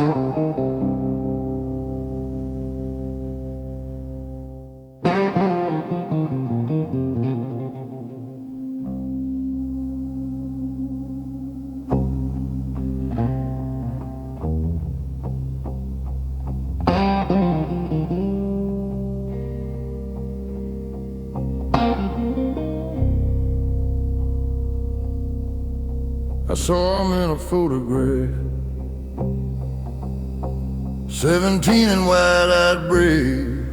I saw him in a photograph, 17 and wide-eyed brave,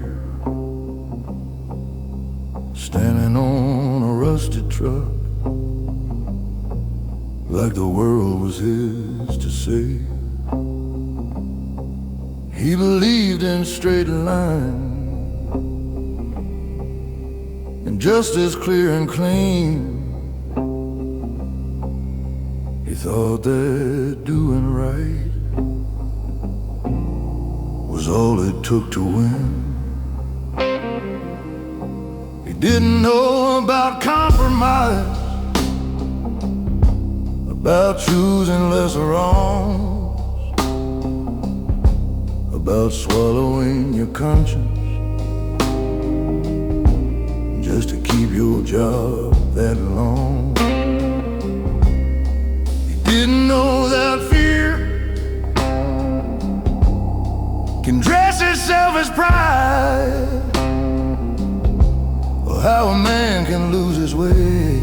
standing on a rusted truck, like the world was his to save. He believed in straight lines and justice clear and clean. He thought that doing right was all it took to win. He didn't know about compromise, about choosing lesser wrongs, about swallowing your conscience just to keep your job that long. Didn't know that fear can dress itself as pride, or how a man can lose his way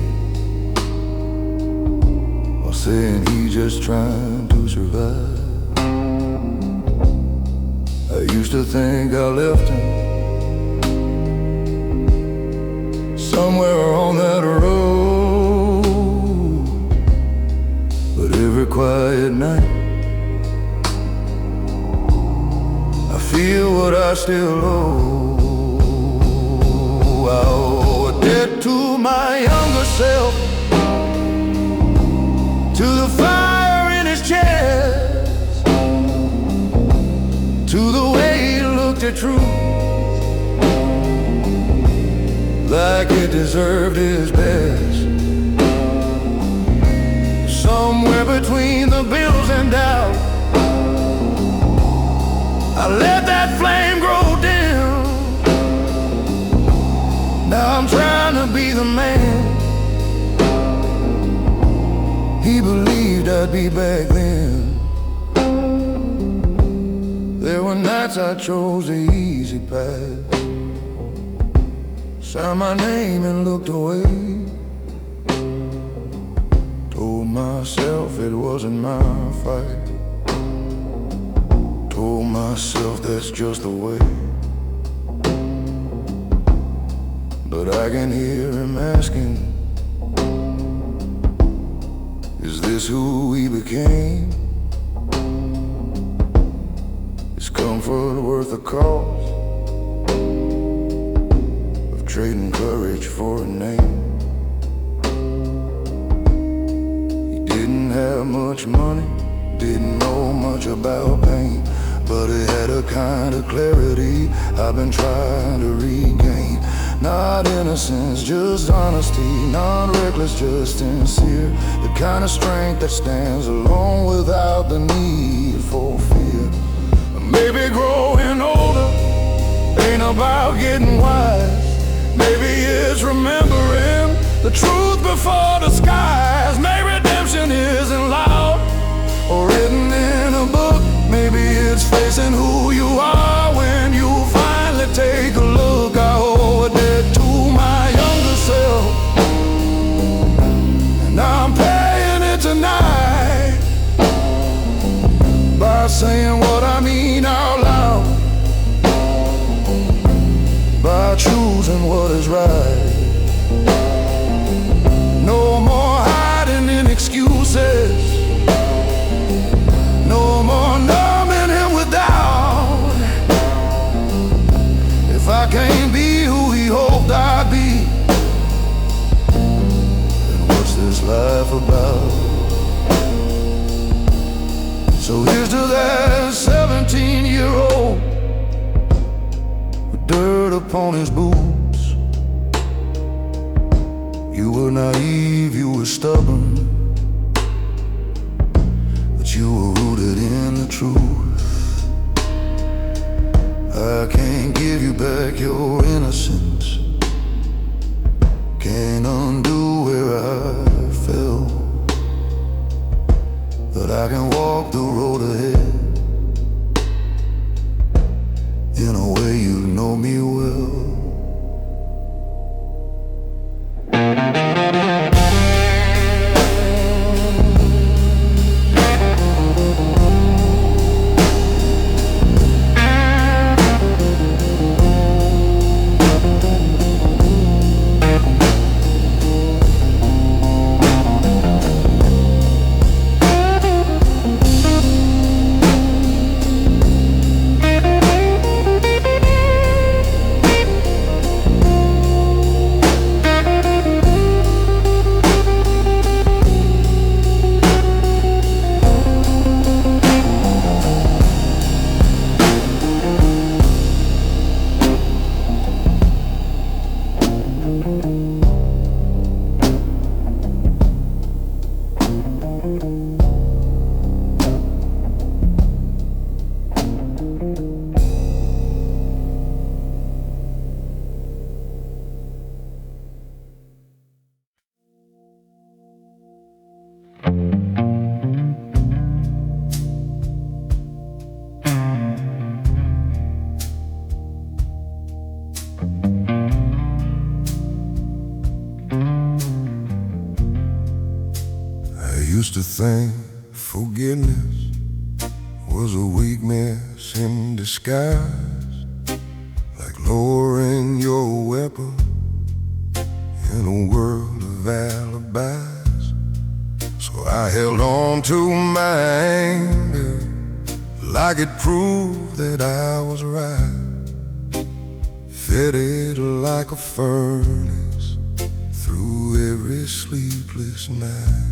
while saying he's just trying to survive. I used to think I left him somewhere on that road, every quiet night I feel what I still owe. I owe a debt to my younger self, to the fire in his chest, to the way he looked at truth like it deserved his best. Somewhere between the bills and doubt, I let that flame grow dim. Now I'm trying to be the man he believed I'd be back then. There were nights I chose the easy path, signed my name and looked away, told myself it wasn't my fight, told myself that's just the way. But I can hear him asking, is this who we became? Is comfort worth the cost of trading courage for a name? Didn't have much money, didn't know much about pain, but it had a kind of clarity I've been trying to regain. Not innocence, just honesty, not reckless, just sincere. The kind of strength that stands alone without the need for fear. Maybe growing older ain't about getting wise. Maybe it's remembering the truth before the skies. Maybe redemption isn't loud or written in a book. Maybe it's facing who you are when you finally take a look. I owe a debt to my younger self, and I'm paying it tonight by saying what I mean out loud, by choosing what is right. No more hiding in excuses, no more numbing him with doubt. If I can't be who he hoped I'd be, then what's this life about? So here's to that 17-year-old with dirt upon his boots. You were naive, you were stubborn, but you were rooted in the truth. I can't give you back your innocence, can't undo where I fell, but I can walk the road ahead in a way you know me well. I used to think forgiveness was a weakness in disguise, like lowering your weapon in a world of alibis. So I held on to my anger like it proved that I was right, fed it like a furnace through every sleepless night.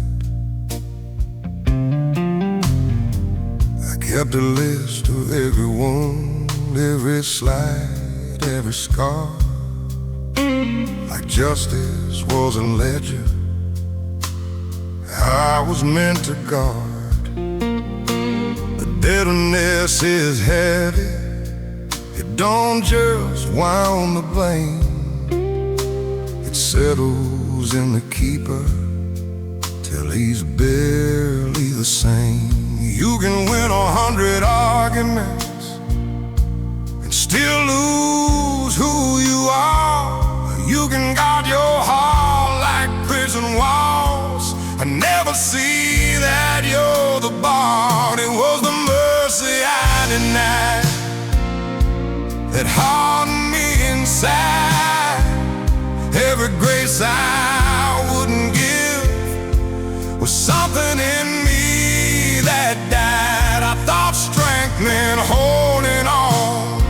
I kept a list of every wound, every slight, every scar, like justice was a ledger I was meant to guard. The bitterness is heavy, it don't just wound the blame, it settles in the keeper till he's barely the same. You can win 100 arguments and still lose who you are. You can guard your heart like prison walls and never see that you're the bar. It was the mercy I denied that hardened me inside. Every grace I wouldn't give was something in me that died. I thought strength meant holding on,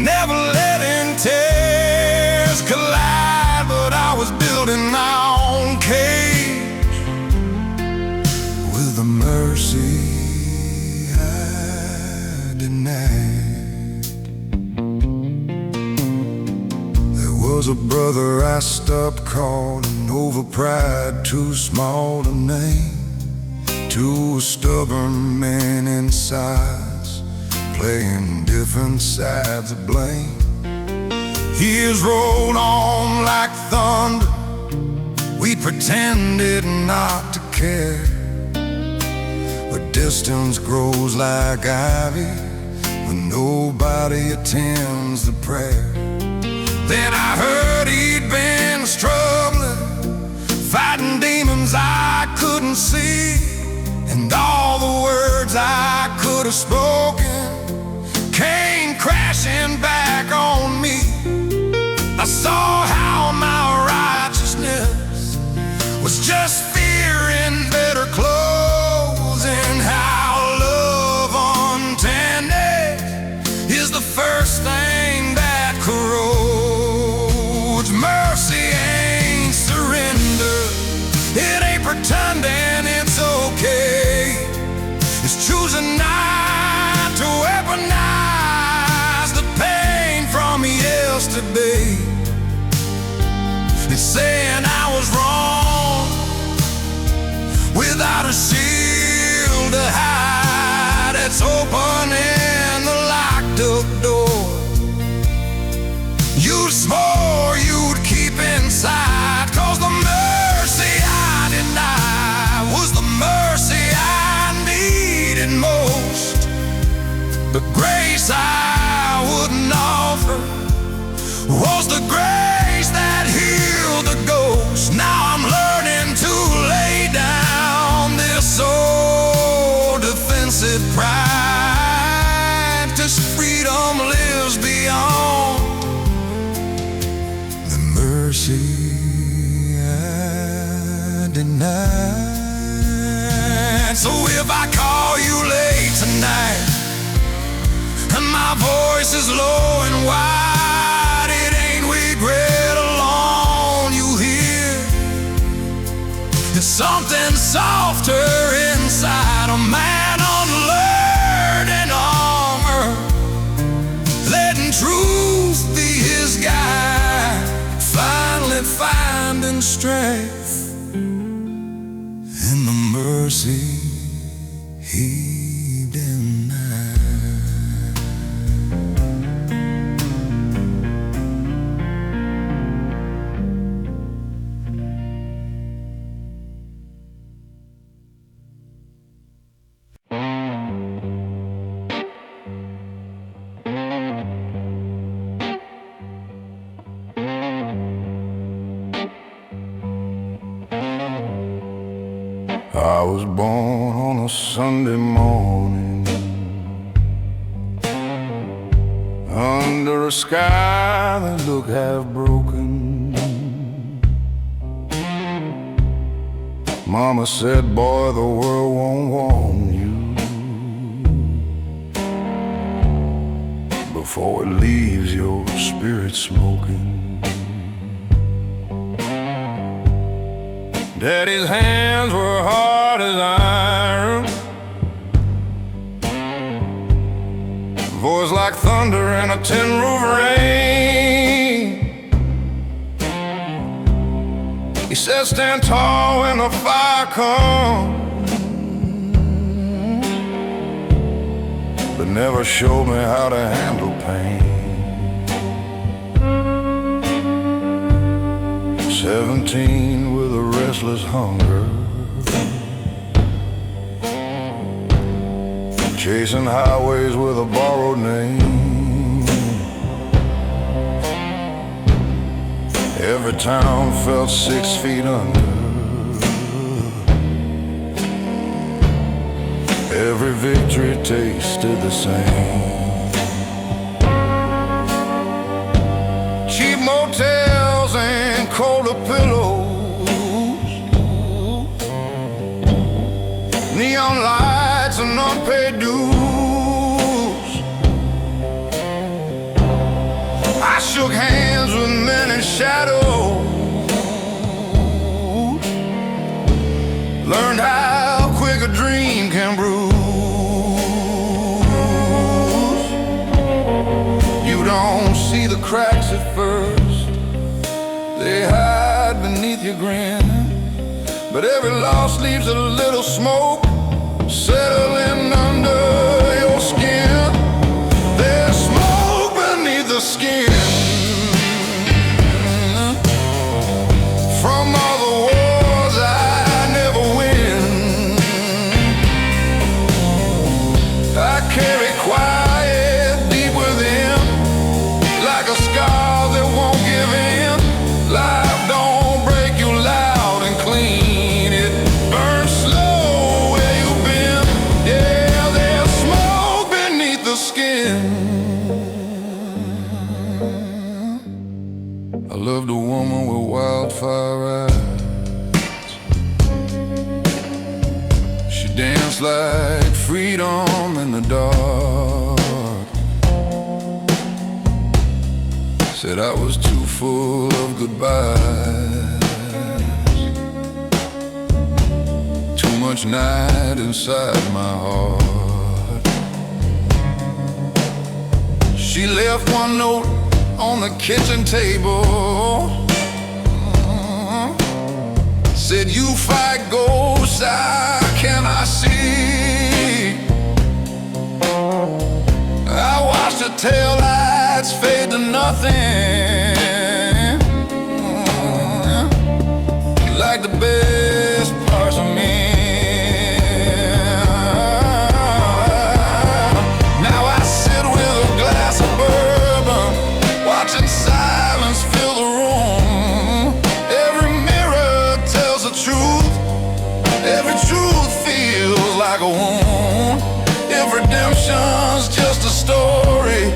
never letting tears collide, but I was building my own cage with the mercy I denied. There was a brother I stopped calling over pride, too small to name, to a stubborn man in size, playing different sides of blame. Years rolled on like thunder, we pretended not to care, but distance grows like ivy when nobody attends the prayer. Then I heard he'd been struggling, fighting demons I couldn't see, and all the words I could have spoken came crashing back on me. I saw how my righteousness was just fear in better clothes, and how love untended is the first thing that corrodes. Mercy ain't surrender, it ain't pretending it's okay. It's choosing not to weaponize the pain from yesterday. It's saying I was wrong without a shield to hide. It's opening the locked up door The grace I wouldn't offer was the grace that healed the ghost. Now I'm learning to lay down this old defensive pride, 'cause freedom lives beyond the mercy I denied. So if I call you late tonight and my voice is low and wide, it ain't regret alone you hear. There's something softer inside a man unlearned in armor, letting truth be his guide, finally finding strength in the mercy he denied. I was born on a Sunday morning under a sky that looked half broken. Mama said, boy, the world won't warm you before it leaves your spirit smoking. Daddy's hands were hard as iron, voice like thunder in a tin roof rain. He said, stand tall when the fire comes, but never showed me how to handle pain. 17 with a restless hunger, chasing highways with a borrowed name. Every town felt 6 feet under, every victory tasted the same. Cheap motels and colder pillows, neon lights and unpaid dues. I shook hands with men in shadows, learned how quick a dream can bruise. You don't see the cracks at first, they hide beneath your grin, but every loss leaves a little smoke settling under your skin. There's smoke beneath the skin from all the wars I never win. I carry quiet deep within, like a scar that won't give in. Life don't break you loud and clean, it burns slow where you've been. Yeah, there's smoke beneath the skin. I loved a woman with wildfire eyes. She danced like freedom in the dark. Said I was too full of goodbyes, too much night inside my heart. She left one note on the kitchen table, said you fight ghosts, I cannot see. I watched her tail lights fade to nothing, like the best parts of me. Now I emotions, just a story.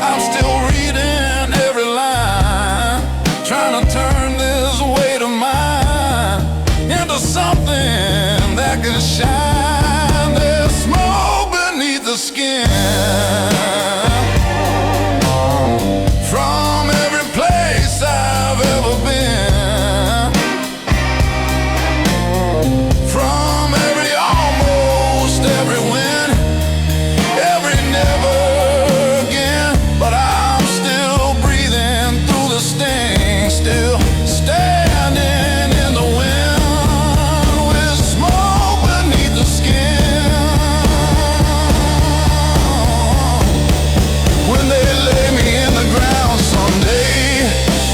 I'm still reading every line, trying to turn this weight of mine into something that can shine. There's smoke beneath the skin from every place I've ever been, from every almost, every win, every never again. But I'm still breathing through the sting, still standing in the wind with smoke beneath the skin. When they lay me in the ground someday,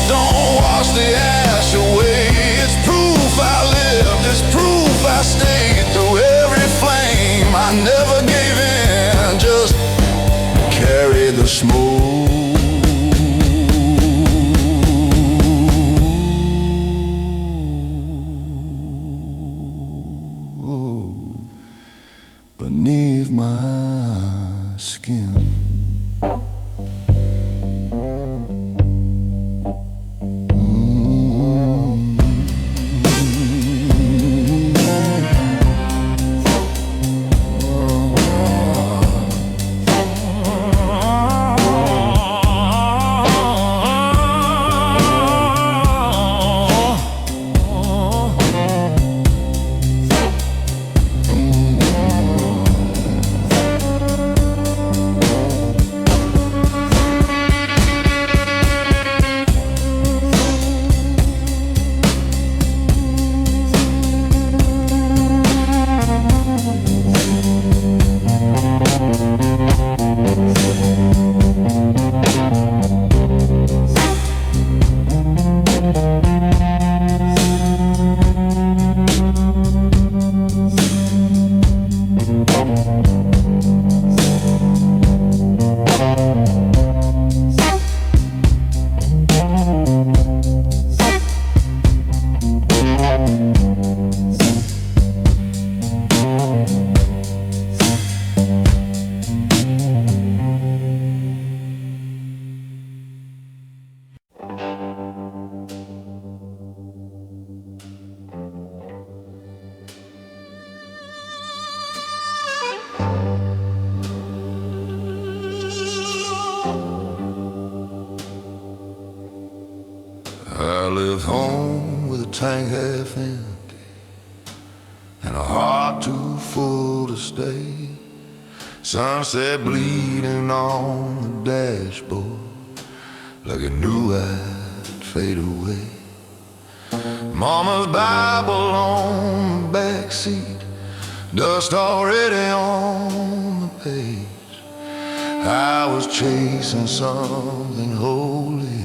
don't wash the ash away. It's proof I lived, it's proof I stayed through every flame. I never gave in, just carried the smoke. Beneath my skin. I left home with a tank half empty and a heart too full to stay. Sunset bleeding on the dashboard like it knew I'd fade away. Mama's Bible on the backseat, dust already on the page. I was chasing something holy,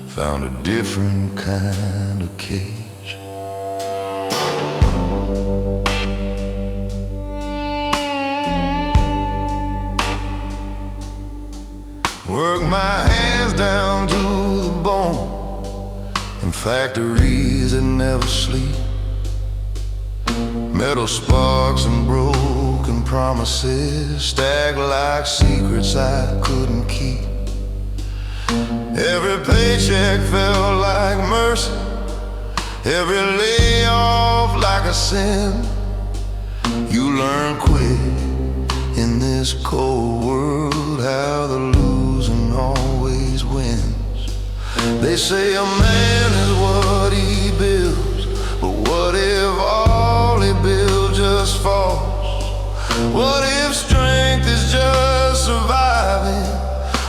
found a different kind of cage. Work my hands down to the bone in factories that never sleep. Metal sparks and broken promises stacked like secrets I couldn't keep. Every paycheck felt like mercy, every layoff like a sin. You learn quick in this cold world how the losing always wins. They say a man is what he builds, but what if all he builds just falls? What if strength is just surviving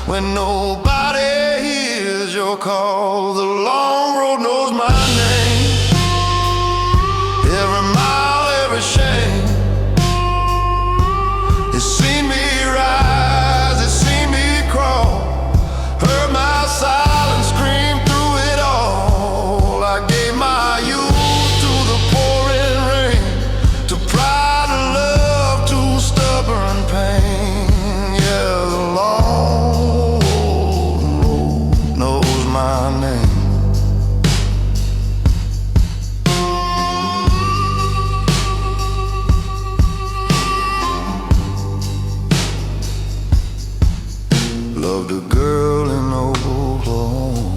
when nobody hears your call? The long road knows my name, every mile, every shame. It's seen me rise, it's seen me crawl, heard my silent scream through it all. I gave my youth to the pouring rain, to pride and love, to stubborn pain. Yeah, the long road knows my name. Loved a girl in Oklahoma.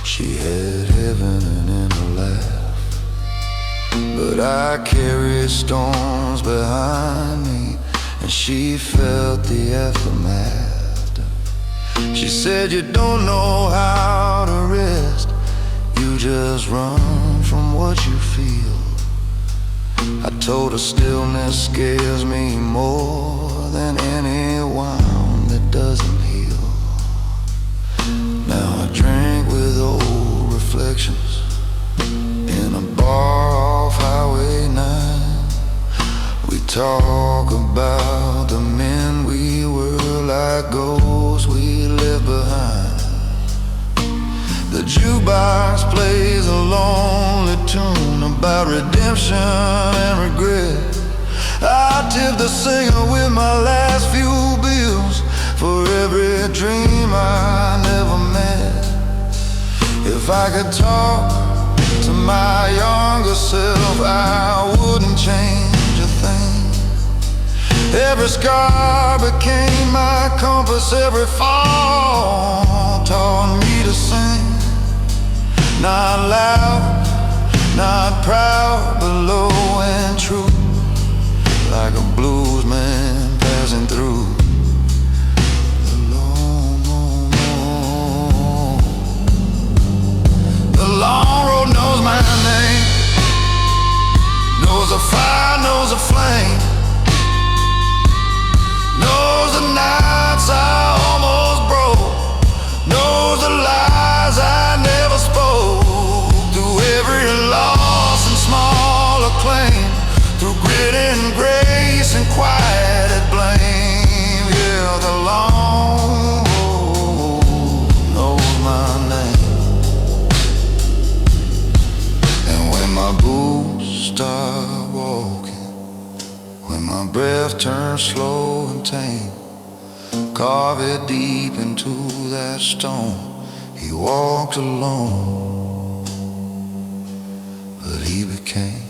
She had heaven in her laugh. But I carried storms behind me, and she felt the aftermath. She said, you don't know how to rest, you just run from what you feel. I told her stillness scares me more than any wound that doesn't heal. Now I drink with old reflections in a bar off Highway 9. We talk about the men we were, like ghosts we left behind. The jukebox plays a lonely tune about redemption and regret. I tip the singer with my last few bills for every dream I never met. If I could talk to my younger self, I wouldn't change a thing. Every scar became my compass, every fall taught me to sing. Not loud, not proud, but low and true, like a blues man passing through the long road knows my name, knows the fire, knows the flame, knows the nights I almost broke, knows the lies I never spoke. Through every loss and small acclaim, through grit and grace and quieted blame, yeah, the long road knows my name. And when my boots start walking, when my breath turns slow and tame, carve it deep into that stone. He walked alone, but he became.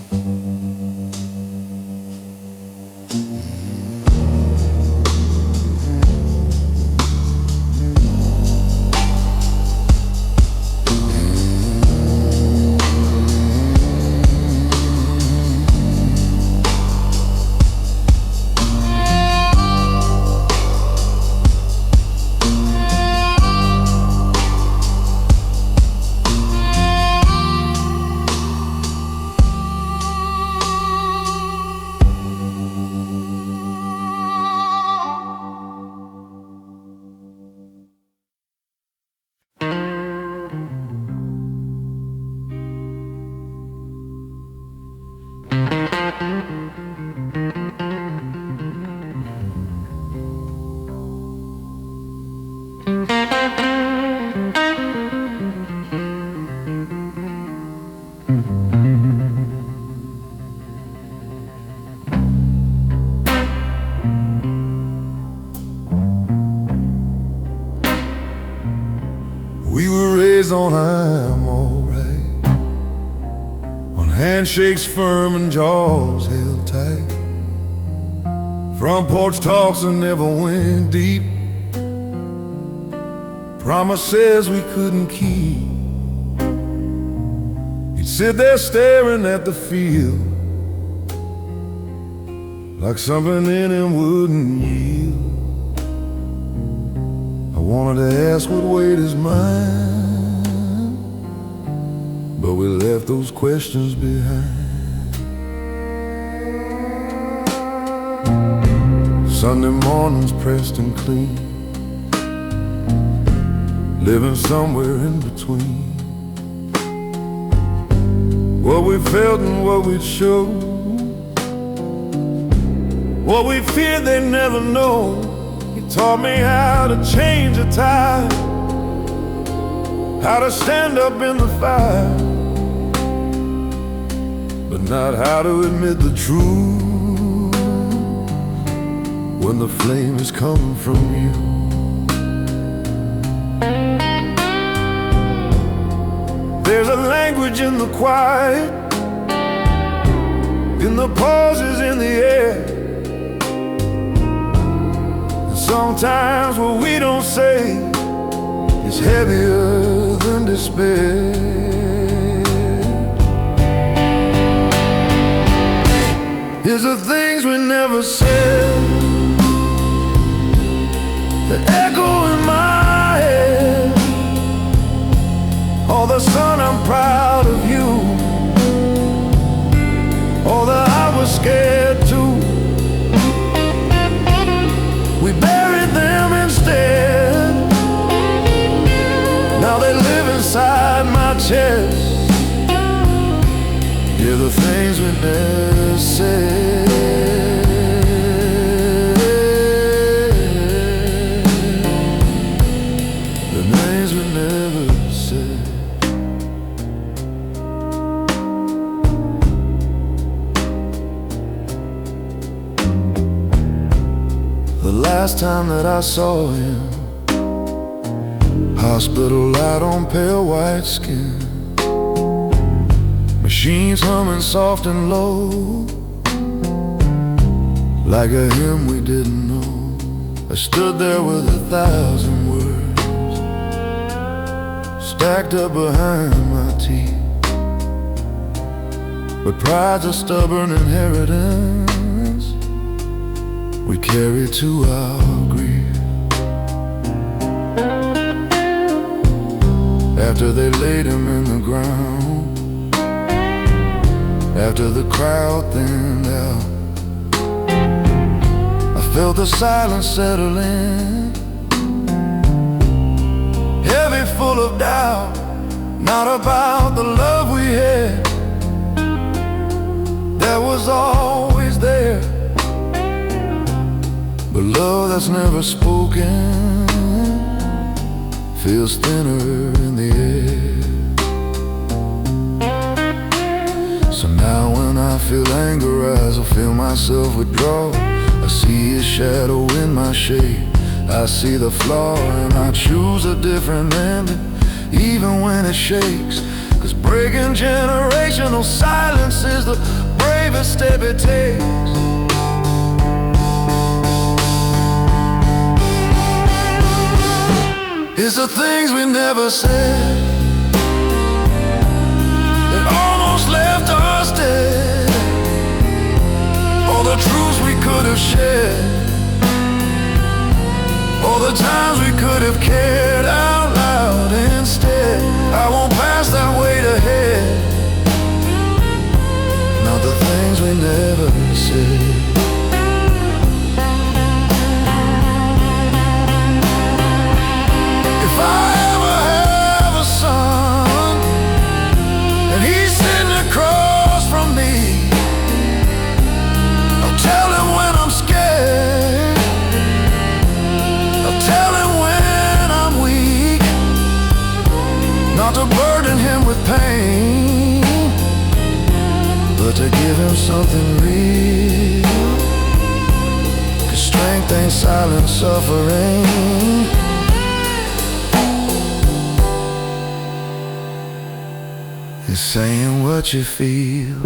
We were raised on I'm alright, on handshakes firm and jaws held tight. Front porch talks that never went deep, promises we couldn't keep. He'd sit there staring at the field, like something in him wouldn't yield. I wanted to ask what weighed his mind, but we left those questions behind. Sunday mornings pressed and clean, living somewhere in between what we felt and what we'd show, what we feared they'd never know. He taught me how to change a tide, how to stand up in the fire, but not how to admit the truth when the flame is coming from you. There's a language in the quiet, in the pauses in the air. sometimes what we don't say is heavier than despair. Here's the things we never said that echo in my head. Although son, I'm proud of you. Although I was scared too, we buried them instead. Now they live inside my chest. Hear the things we never said. The names we never said. The last time that I saw him, hospital light on pale white skin, machines humming soft and low, like a hymn we didn't know. I stood there with 1,000 words stacked up behind my teeth. But pride's a stubborn inheritance we carry to our grief. After they laid him in the ground, after the crowd thinned out, I felt the silence settle in, heavy, full of doubt. Not about the love we had that was always there, but love that's never spoken feels thinner in the air. So now when I feel anger rise, I feel myself withdraw. I see his shadow in my shade, I see the flaw, and I choose a different ending, even when it shakes. 'Cause breaking generational silence is the bravest step it takes. It's the things we never said that almost left us dead. All the truths we could have shared, all the times we could have cared out loud instead. I won't pass that weight ahead, not the things we never said. If I ever have a son and he's sitting across from me, I'll tell him when I'm scared, I'll tell him when I'm weak, not to burden him with pain, but to give him something real. 'Cause strength ain't silent suffering, it's saying what you feel.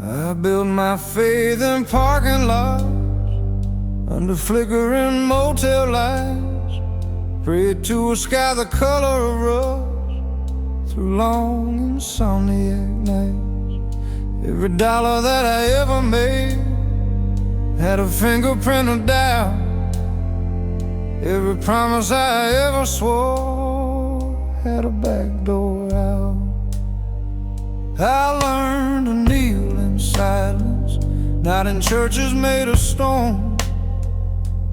I built my faith in parking lots, under flickering motel lights, Prayed to a sky the color of rose through long insomniac nights. Every dollar that I ever made had a fingerprint of doubt. Every promise I ever swore had a back door out. I learned to kneel in silence, not in churches made of stone,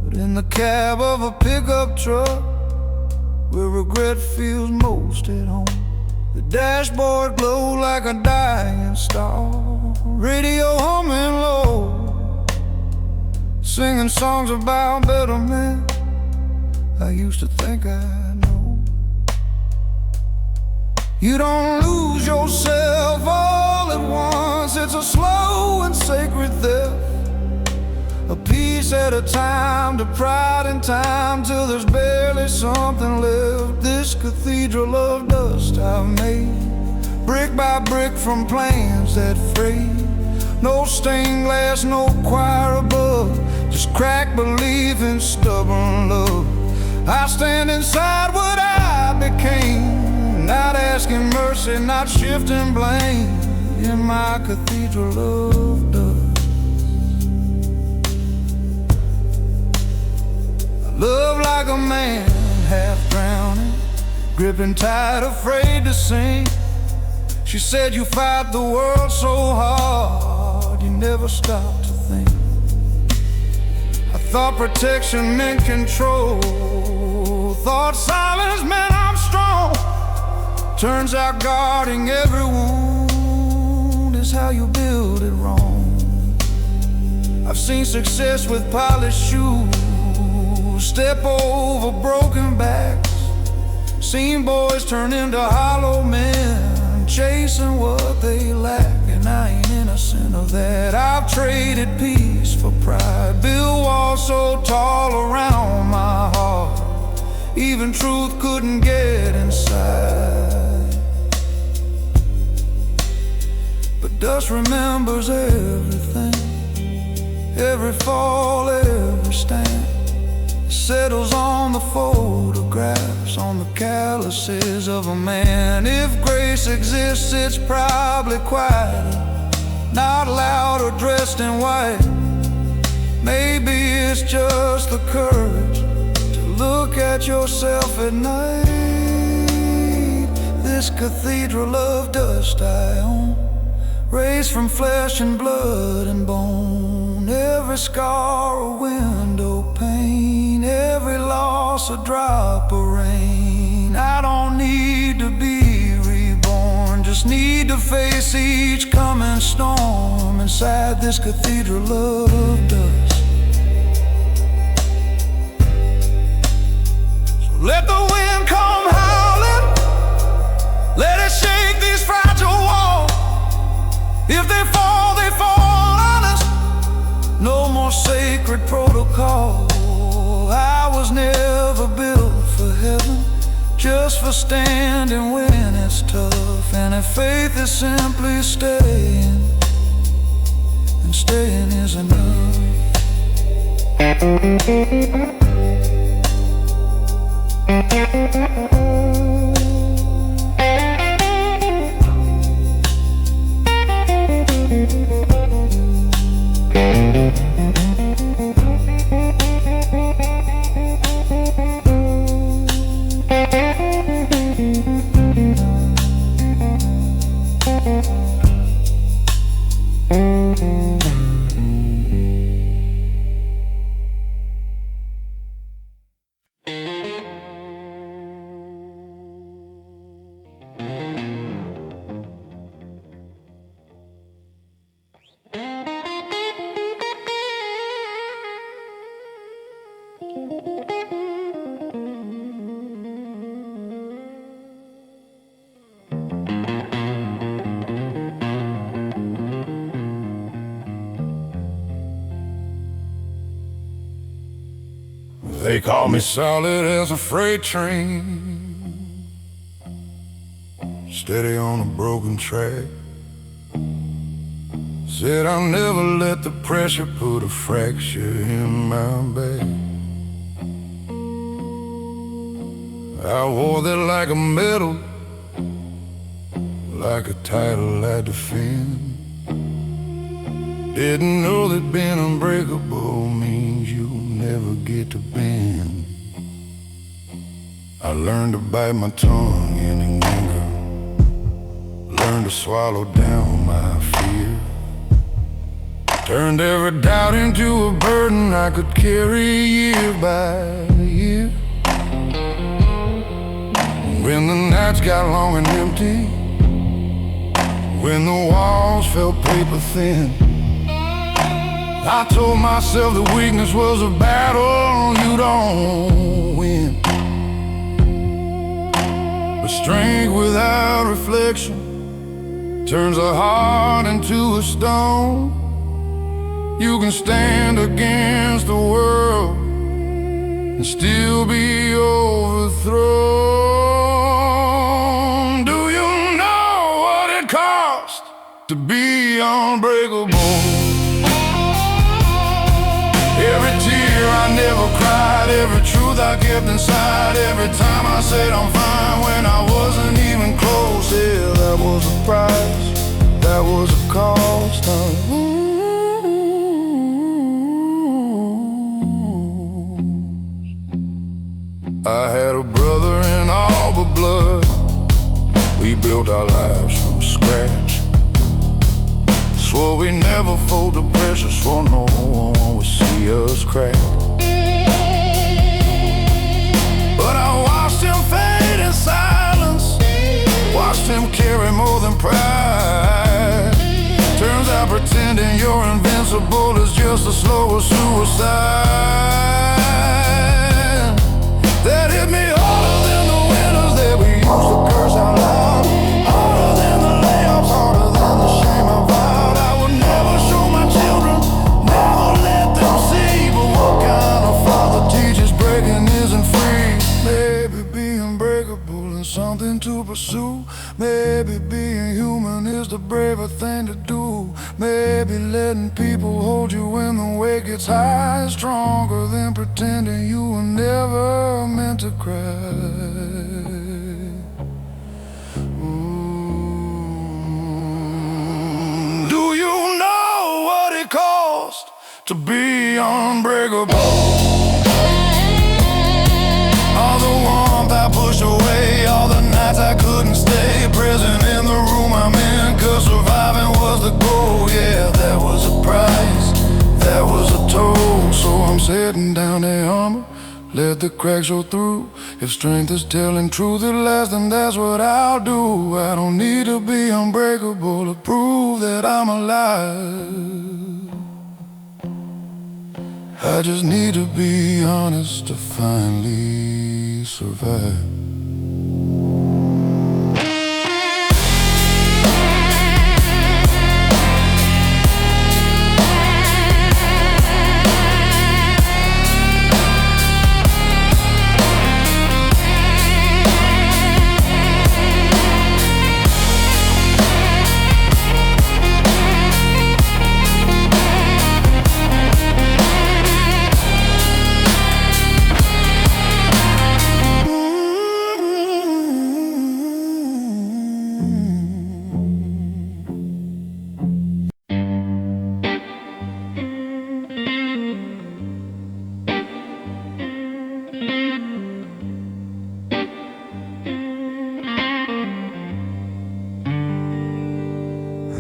but in the cab of a pickup truck where regret feels most at home. The dashboard glowed like a dying star, radio humming low, singing songs about better men I used to think I know. You don't lose yourself all at once. It's a slow and sacred theft, a piece at a time, to pride in time, till there's barely something left. This cathedral of dust I've made, brick by brick from plans that frayed. No stained glass, no choir above, just cracked belief and stubborn love. I stand inside what I became, not asking mercy, not shifting blame, in my cathedral of dust. I love like a man, half drowning, gripping tight, afraid to sink. She said you fight the world so hard, you never stop to think. I thought protection meant control, thought silence meant I'm strong. Turns out guarding every wound is how you build it wrong. I've seen success with polished shoes step over broken backs, seen boys turn into hollow men, chasing what they lack, and I ain't innocent of that. I've traded peace for pride, built walls so tall around my heart, even truth couldn't get inside. But dust remembers everything, every fall, every stand. It settles on the photographs, on the calluses of a man. If grace exists, it's probably quieter, not loud or dressed in white. Maybe it's just the courage to look at yourself at night. This cathedral of dust I own, raised from flesh and blood and bone. Every scar a window pane, every loss a drop of rain. I don't need to be reborn, just need to face each coming storm inside this cathedral of dust. So let the wind come howling, let it shake these fragile walls. If they fall, they fall honest. No more sacred protocol. I was never built for heaven, just for standing when it's tough. And if faith is simply staying, and staying is enough. They call me solid as a freight train, steady on a broken track. Said I'll never let the pressure put a fracture in my back. I wore that like a medal, like a title I defend. Didn't know that being unbreakable means you never get to bend. I learned to bite my tongue in anger, learned to swallow down my fear. Turned every doubt into a burden I could carry year by year. When the nights got long and empty, when the walls felt paper thin, I told myself that weakness was a battle you don't win. But strength without reflection turns a heart into a stone. You can stand against the world and still be overthrown. Do you know what it costs to be unbreakable? Every tear I never cried, every truth I kept inside, every time I said I'm fine when I wasn't even close. Yeah, that was a price, that was a cost. I had a brother in all but blood. We built our lives from scratch. Swore we never fold the pressure, swore no one would see us crack. But I watched him fade in silence, watched him carry more than pride. Turns out pretending you're invincible is just a slower suicide. That hit me harder than the winners that we used to curse out loud, harder than the layoffs, harder than the shame I vowed I would never show my children, never let them see. But what kind of father teaches breaking isn't free? Maybe being breakable is something to pursue. Maybe being human is the braver thing to do. Maybe letting people hold you when the weight gets high is stronger than pretending you were never meant to cry. Do you know what it costs to be unbreakable? All the warmth I pushed away, all the nights I couldn't stay present in the room I'm in, 'cause surviving was the goal. Yeah, that was a price, that was a toll. So I'm setting down the armor, let the cracks show through. If strength is telling truth at last, then that's what I'll do. I don't need to be unbreakable to prove that I'm alive. I just need to be honest to finally survive.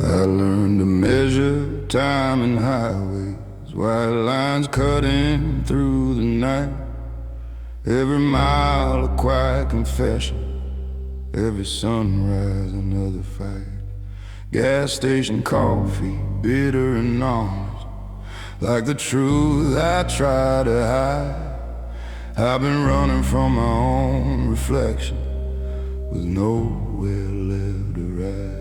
I learned to measure time in highways, white lines cutting through the night. Every mile a quiet confession, every sunrise another fight. Gas station coffee, bitter and honest, like the truth I try to hide. I've been running from my own reflection, with nowhere left to ride.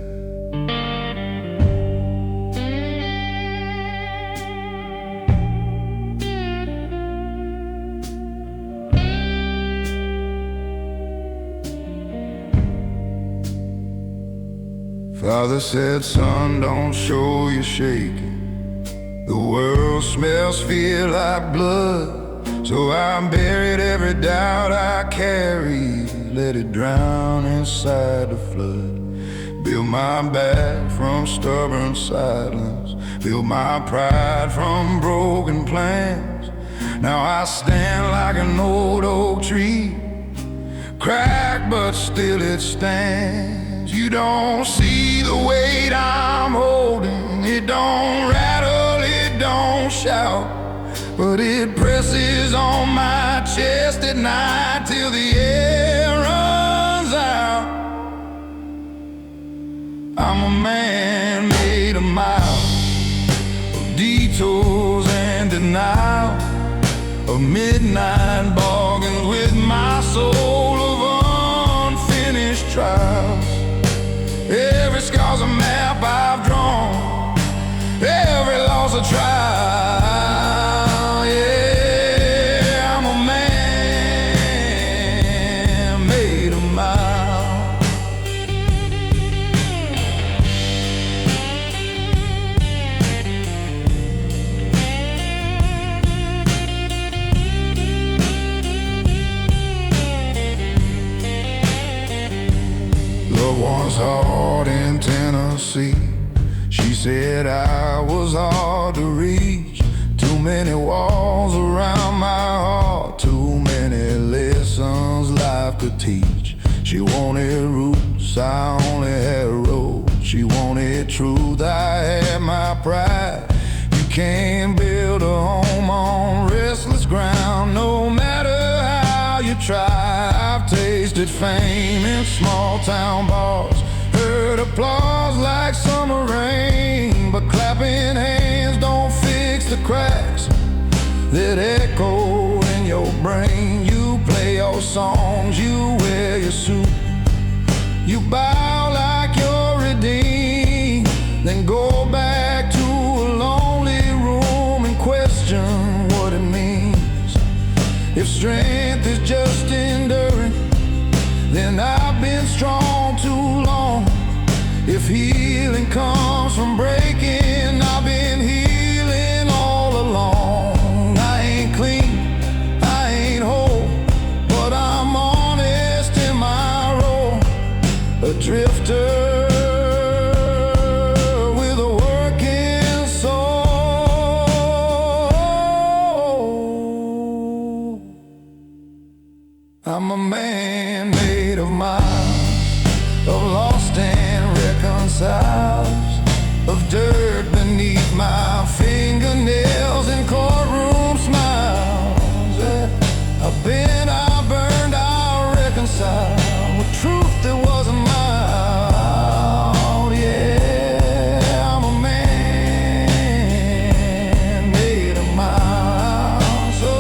Father said, son, don't show you're shaking. The world smells fear like blood. So I buried every doubt I carried, let it drown inside the flood. Built my back from stubborn silence, built my pride from broken plans. Now I stand like an old oak tree, cracked but still it stands. You don't see the weight I'm holding, it don't rattle, it don't shout, but it presses on my chest at night till the air runs out. I'm a man made of miles, of detours and denial, of midnight bargains with my soul, of unfinished trials. Every scar's a map I've drawn, every loss a trial. Yeah, I'm a man made of miles. Loved one's heart in Tennessee, she said I was hard to reach. Too many walls around my heart, too many lessons life could teach. She wanted roots, I only had roads. She wanted truth, I had my pride. You can't build a home on restless ground, no matter how you try. I've tasted fame in small town bars, heard applause like summer rain, but clapping hands don't fix the cracks that echo in your brain. You play your songs, you wear your suit, you bow like you're redeemed, then go back to a lonely room and question what it means. If strength is just enduring, then I've been strong too long. If healing comes from breaking, I've been healing all along. I ain't clean, I ain't whole, but I'm honest in my role. A drifter with a working soul. I'm a man made of miles, of lost and reconciles, of dirt beneath my fingernails and courtroom smiles. Yeah. I've been, I burned, I reconciled with truth that wasn't mine. Yeah, I'm a man made of miles. So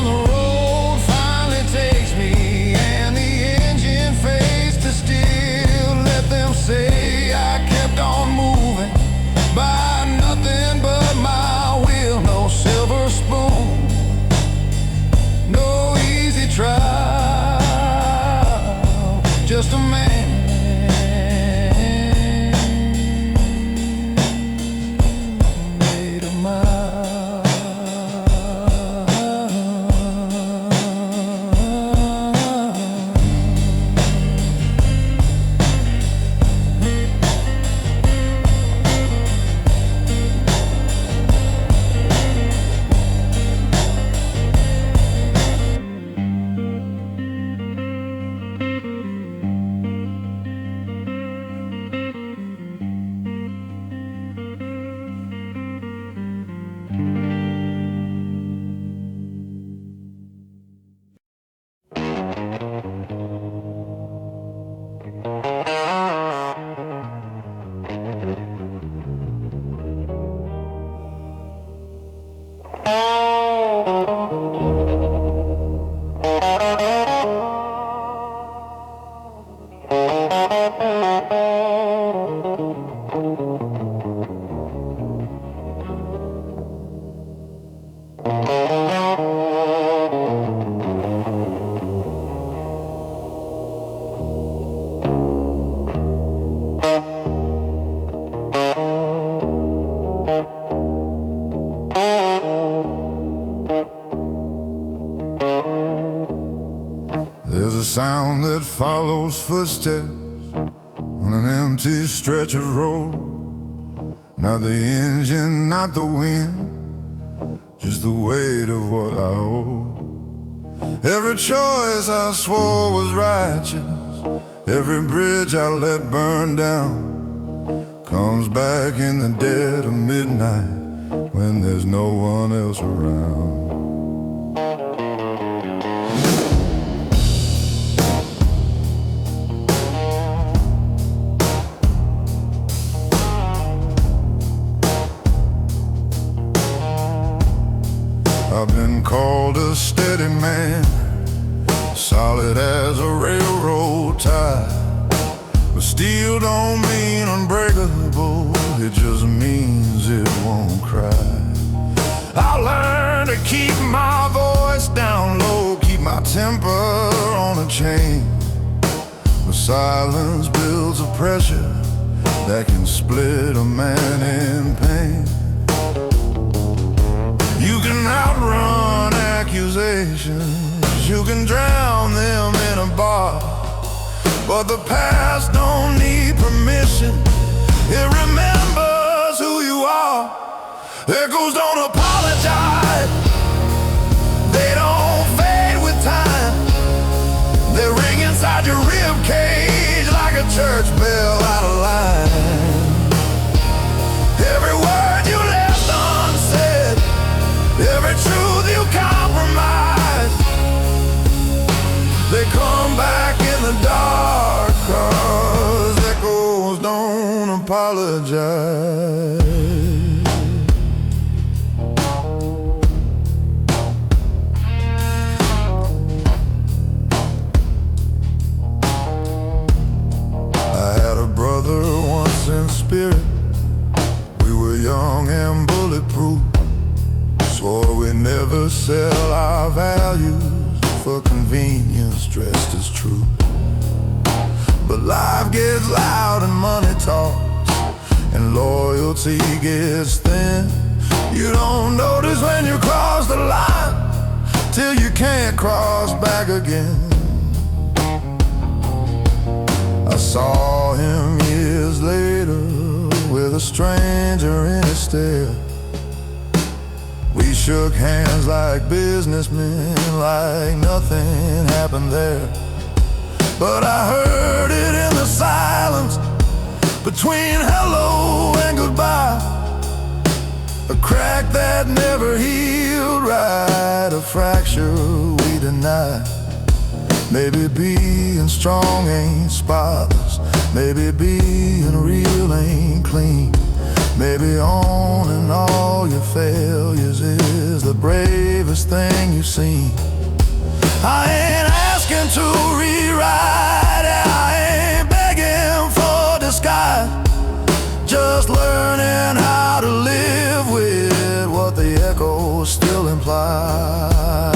the road finally takes me, and the engine fades to still. Let them say I kept on moving by nothing but my will. No silver spoon, no easy trial, just a man made of miles. There's a sound that follows footsteps on an empty stretch of road. Not the engine, not the wind, just the weight of what I owe. Every choice I swore was righteous, every bridge I let burn down, comes back in the dead of midnight when there's no one else around. I've been called a steady man, solid as a railroad tie. But steel don't mean unbreakable, it just means it won't cry. I learned to keep my voice down low, keep my temper on a chain. But silence builds a pressure that can split a man in pain. You can outrun accusations, you can drown them in a bar, but the past don't need permission, it remembers who you are. Echoes don't apologize, they don't fade with time. They ring inside your rib cage like a church bell out of line. Every word you left unsaid, every truth you compromise, they come back in the dark, 'cause echoes don't apologize. I had a brother once in spirit, we were young and bulletproof. Swore we never sell our values for convenience dressed as truth. But life gets loud and money talks, and loyalty gets thin. You don't notice when you cross the line till you can't cross back again. I saw him years later with a stranger in his stare. We shook hands like businessmen, like nothing happened there. But I heard it in the silence between hello and goodbye, a crack that never healed right, a fracture we deny. Maybe being strong ain't spotless, maybe being real ain't clean. Maybe owning all your failures is the bravest thing you've seen. I ain't asking to rewrite it, I ain't begging for disguise, just learning how to live with what the echoes still imply.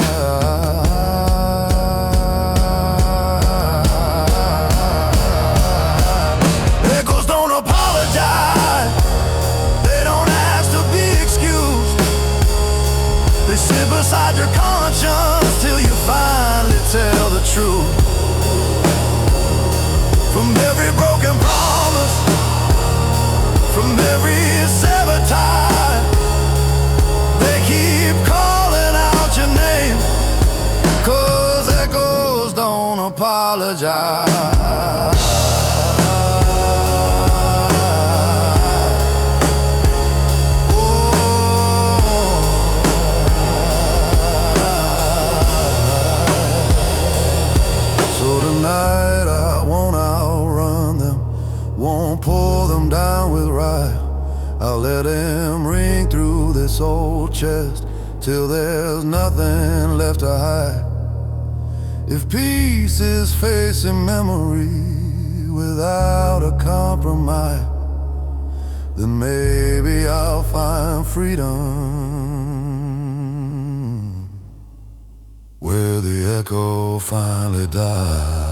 Echoes don't apologize, they sit beside your conscience till you finally tell the truth. From every broken promise, from every severed tie, they keep calling out your name, 'cause echoes don't apologize. Tonight I won't outrun them, won't pull them down with ride. I'll let them ring through this old chest till there's nothing left to hide. If peace is facing memory without a compromise, then maybe I'll find freedom where the echo finally dies.